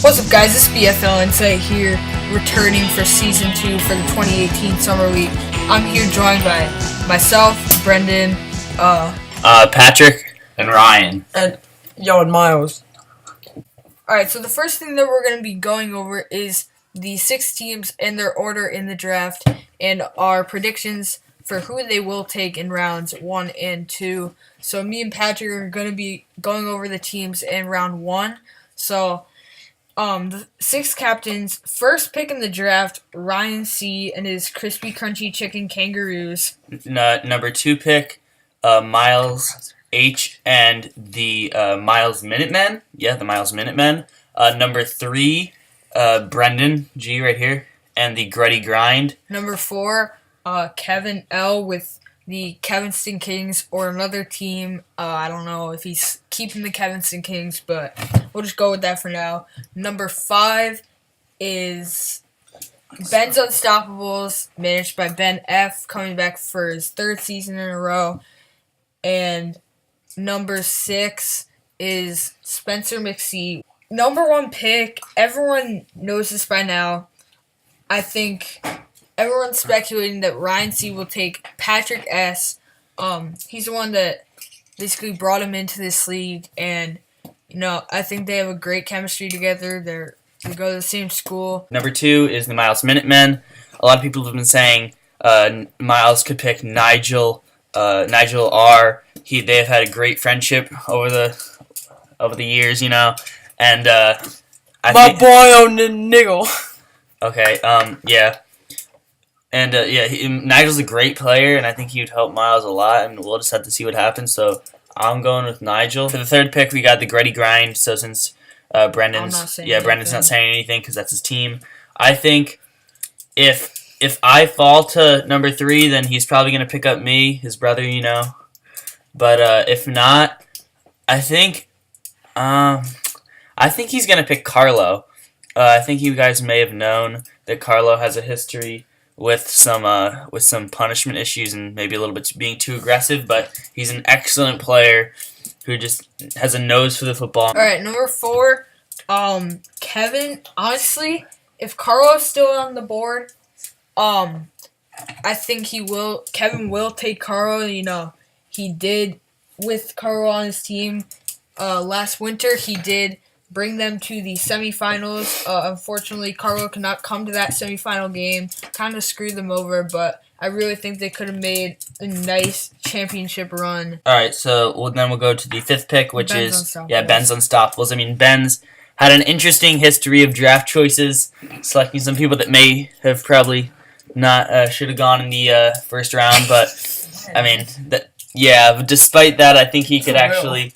What's up, guys? This is BFL Insight here, returning for Season 2 for the 2018 Summer League. I'm here joined by myself, Brendan, Patrick, and Ryan. And Miles. Alright, so the first thing that we're going to be going over is the 6 teams and their order in the draft and our predictions for who they will take in rounds 1 and 2. So me and Patrick are going to be going over the teams in round 1. So the 6 captains, first pick in the draft, Ryan C. and his crispy crunchy chicken kangaroos. Number 2 pick, Miles H. and the Miles Minutemen. Yeah, the Miles Minutemen. Number 3, Brendan G. right here, and the Gruddy Grind. Number 4, Kevin L. with the Kevinston Kings or another team. I don't know if he's keeping the Kevinston Kings, but we'll just go with that for now. Number 5 is Ben's Unstoppables, managed by Ben F., coming back for his 3rd season in a row. And number 6 is Spencer McC. Number 1 pick, everyone knows this by now. I think everyone's speculating that Ryan C. will take Patrick S. He's the one that basically brought him into this league, and I think they have a great chemistry together. They go to the same school. Number 2 is the Miles Minutemen. A lot of people have been saying Miles could pick Nigel R. They have had a great friendship over the years, and My boy on the niggle. Okay, yeah. And, Nigel's a great player, and I think he would help Miles a lot, and we'll just have to see what happens. So I'm going with Nigel. For the 3rd pick, we got the Gruddy Grind. So since Brendan's not saying anything because that's his team, I think if I fall to number 3, then he's probably going to pick up me, his brother, But if not, I think he's going to pick Carlo. I think you guys may have known that Carlo has a history with some punishment issues and maybe a little bit being too aggressive, but he's an excellent player who just has a nose for the football. All right, number 4, Kevin. Honestly, if Carlo's still on the board, I think Kevin will take Carlo. He did with Carlo on his team last winter. He did bring them to the semifinals. Unfortunately, Carlo could not come to that semifinal game. Kind of screwed them over, but I really think they could have made a nice championship run. All right, so then we'll go to the 5th pick, which Ben's Ben's Unstoppables. I mean, Ben's had an interesting history of draft choices, selecting some people that may have probably not should have gone in the first round, but I mean, despite that, I think he could actually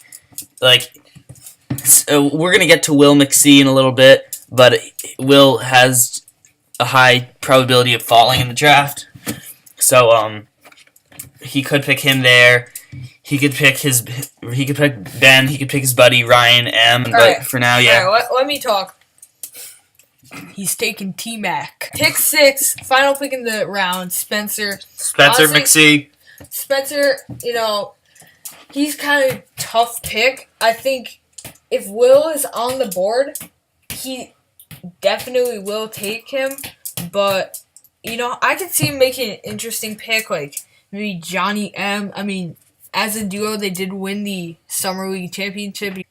we're going to get to Will McC in a little bit, but Will has a high probability of falling in the draft. So he could pick him there. He could pick Ben, he could pick his buddy Ryan M, but for now, yeah. All right, let me talk. He's taking T-Mac. Pick 6, final pick in the round, Spencer. McC. Spencer, he's kind of tough pick. I think if Will is on the board, he definitely will take him. But, I could see him making an interesting pick, like maybe Johnny M. I mean, as a duo, they did win the Summer League Championship.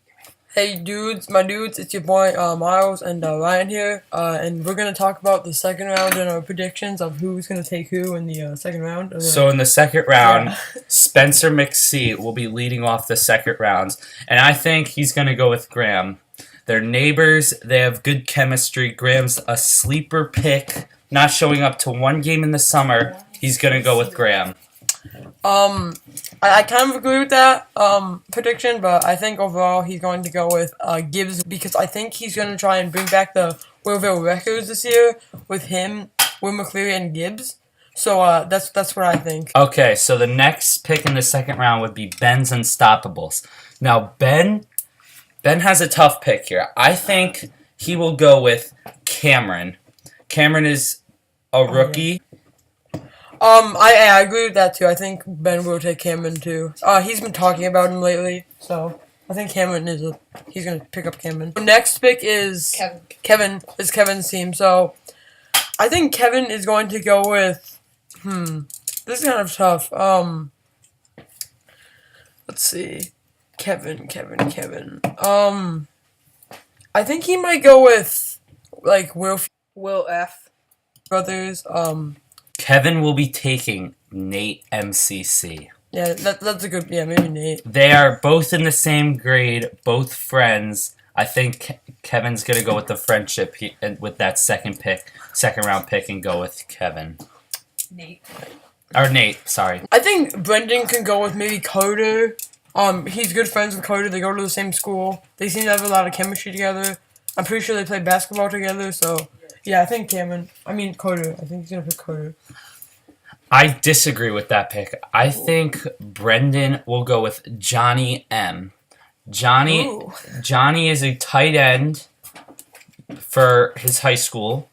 Hey dudes, it's your boy Miles and Ryan here, and we're going to talk about the 2nd round and our predictions of who's going to take who in the 2nd round. So in the 2nd round, Spencer McC will be leading off the 2nd rounds, and I think he's going to go with Graham. They're neighbors, they have good chemistry. Graham's a sleeper pick, not showing up to 1 game in the summer. He's going to go with Graham. I kind of agree with that prediction, but I think overall he's going to go with Gibbs because I think he's going to try and bring back the Willville records this year with him, Will McCleary, and Gibbs. So that's what I think. Okay, so the next pick in the 2nd round would be Ben's Unstoppables. Now, Ben has a tough pick here. I think he will go with Cameron. Cameron is a rookie. I agree with that too. I think Ben will take Cameron too. He's been talking about him lately, so I think he's gonna pick up Cameron. Next pick is Kevin. Is Kevin's team. So I think Kevin is going to go with. This is kind of tough. Let's see. Kevin. I think he might go with like Will F. Brothers. Kevin will be taking Nate MCC. Yeah, that's a good. Yeah, maybe Nate. They are both in the same grade, both friends. I think Kevin's gonna go with the friendship with that second round pick, and go with Kevin. Nate. Or Nate, sorry. I think Brendan can go with maybe Coder. He's good friends with Coder. They go to the same school. They seem to have a lot of chemistry together. I'm pretty sure they play basketball together. So yeah, I think Coder. I think he's gonna pick Coder. I disagree with that pick. I think Brendan will go with Johnny M. Johnny is a tight end for his high school.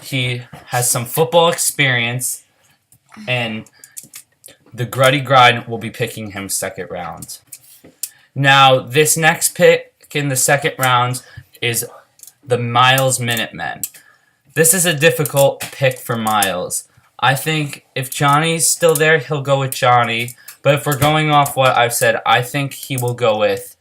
He has some football experience, and the Gruddy Grind will be picking him second round. Now, this next pick in the second round is the Miles Minutemen. This is a difficult pick for Miles. I think if Johnny's still there, he'll go with Johnny. But if we're going off what I've said, I think he will go with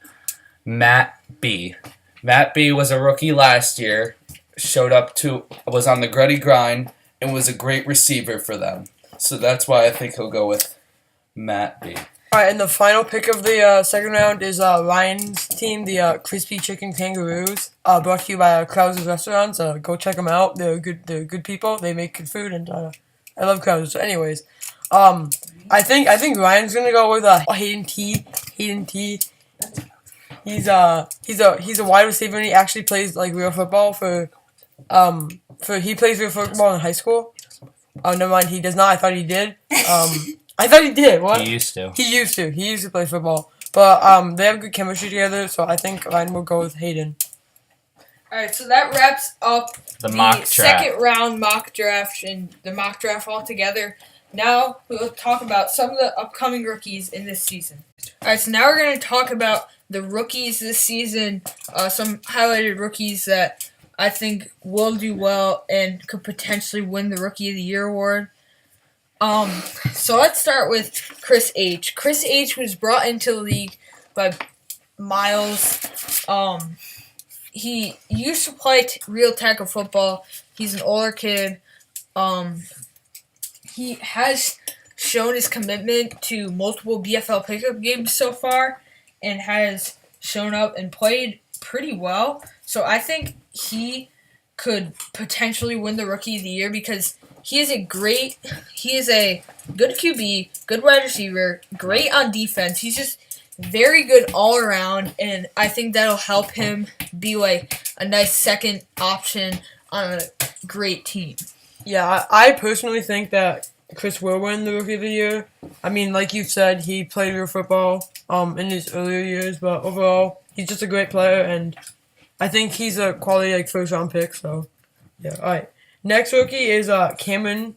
Matt B. Matt B was a rookie last year, was on the Gruddy Grind, and was a great receiver for them. So that's why I think he'll go with Matt B. Alright, and the final pick of the second round is Ryan's team, the Crispy Chicken Kangaroos, brought to you by Krauser's Restaurants. Go check them out. They're good people. They make good food, and I love Krauser's. So anyways, I think Ryan's gonna go with Hayden T. He's a wide receiver, and he actually plays like real football he plays real football in high school. Oh, never mind, he does not. I thought he did. I thought he did. What? He used to. He used to play football. But they have good chemistry together, so I think Ryan will go with Hayden. Alright, so that wraps up the mock draft. Second round mock draft and the mock draft altogether. Now we'll talk about some of the upcoming rookies in this season. Alright, so now we're going to talk about the rookies this season, some highlighted rookies that I think will do well and could potentially win the Rookie of the Year award. So let's start with Chris H. Chris H was brought into the league by Miles. He used to play real tackle football. He's an older kid. He has shown his commitment to multiple BFL pickup games so far and has shown up and played pretty well. So I think he could potentially win the Rookie of the Year because he is a good QB, good wide receiver, great on defense. He's just very good all around, and I think that'll help him be like a nice second option on a great team. Yeah, I personally think that Chris will win the Rookie of the Year. I mean, like you said, he played real football in his earlier years, but overall, he's just a great player, and I think he's a quality first round pick. So, yeah. All right. Next rookie is Cameron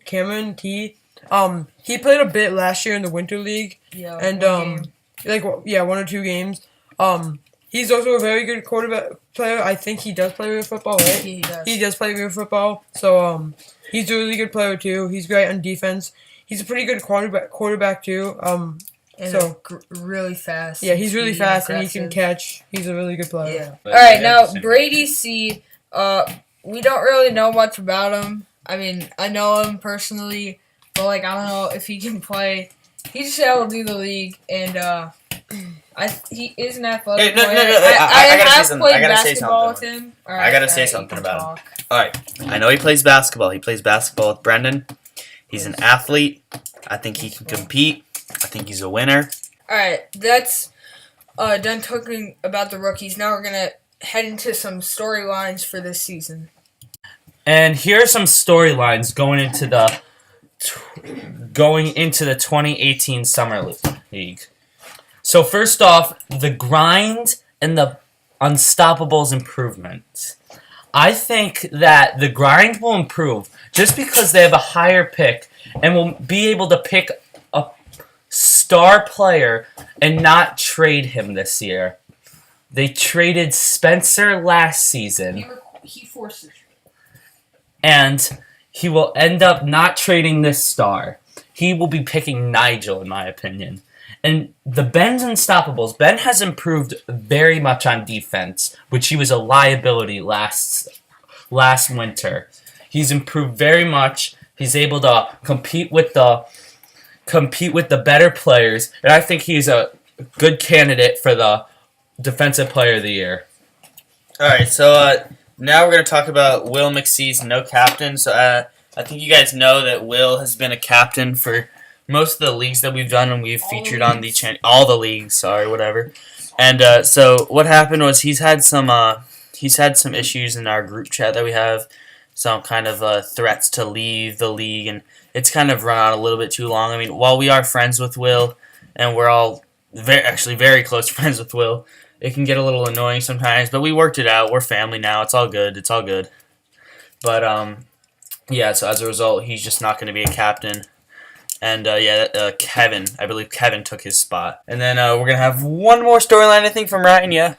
T. He played a bit last year in the Winter League, and 1 or 2 games. He's also a very good quarterback player. I think he does play real football, right? He does. He does play real football. So he's a really good player too. He's great on defense. He's a pretty good quarterback too. Really fast. Yeah, he's really fast and he can catch. He's a really good player. Yeah. All right, now Brady C. We don't really know much about him. I mean, I know him personally, but I don't know if he can play. He just able to do the league, and he is an athletic player. I gotta say something. I gotta say basketball something. with him. I gotta say something about him. All right, I know he plays basketball. He plays basketball with Brendan. He's an athlete. I think he can compete. I think he's a winner. All right, that's done talking about the rookies. Now we're gonna head into some storylines for this season. And here are some storylines going into the 2018 Summer League. So first off, the grind and the Unstoppables improvement. I think that the grind will improve just because they have a higher pick and will be able to pick a star player and not trade him this year. They traded Spencer last season, He forced it. and he will end up not trading this star. He will be picking Nigel, in my opinion. And the Ben's Unstoppables. Ben has improved very much on defense, which he was a liability last winter. He's improved very much. He's able to compete with the better players, and I think he's a good candidate for the Defensive Player of the Year. All right, so now we're going to talk about Will McCee's no captain. So I think you guys know that Will has been a captain for most of the leagues that we've done, and we've featured on the all the leagues. Sorry, whatever. And so what happened was he's had some issues in our group chat that we have, some kind of threats to leave the league, and it's kind of run on a little bit too long. I mean, while we are friends with Will, and we're all very close friends with Will, it can get a little annoying sometimes, but we worked it out. We're family now. It's all good. It's all good. But, yeah, so as a result, he's just not going to be a captain. And, Kevin, I believe Kevin took his spot. And then we're going to have one more storyline, I think, from Ryan, yeah?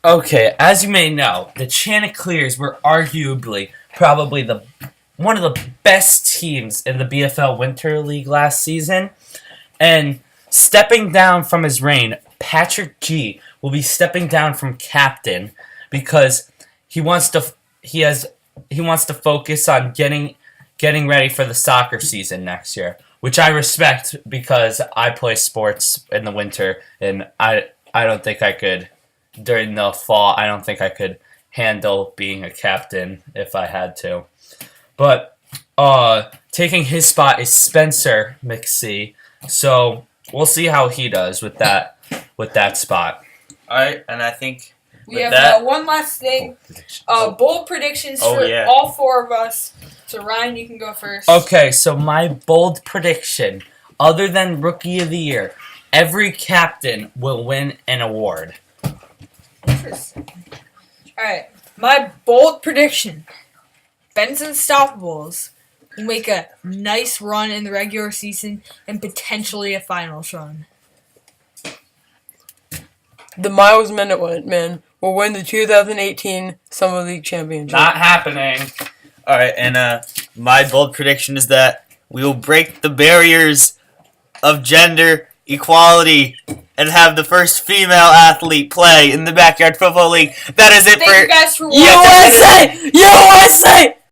Okay, as you may know, the Chanticleers were arguably probably one of the best teams in the BFL Winter League last season. And stepping down from his reign, Patrick G will be stepping down from captain because he wants to focus on getting ready for the soccer season next year, which I respect because I play sports in the winter, and I don't think I could during the fall. I don't think I could handle being a captain if I had to. But taking his spot is Spencer McC. So we'll see how he does with that spot. All right, and I think We have one last thing. Bold predictions for all four of us. So, Ryan, you can go first. Okay, so my bold prediction, other than Rookie of the Year, every captain will win an award. Interesting. Alright, my bold prediction. Ben's Unstoppables will make a nice run in the regular season and potentially a finals run. The Miles Minutemen will win the 2018 Summer League Championship. Not happening. All right, and my bold prediction is that we will break the barriers of gender equality and have the first female athlete play in the Backyard Football League. That is it Thank you guys for watching. USA! USA!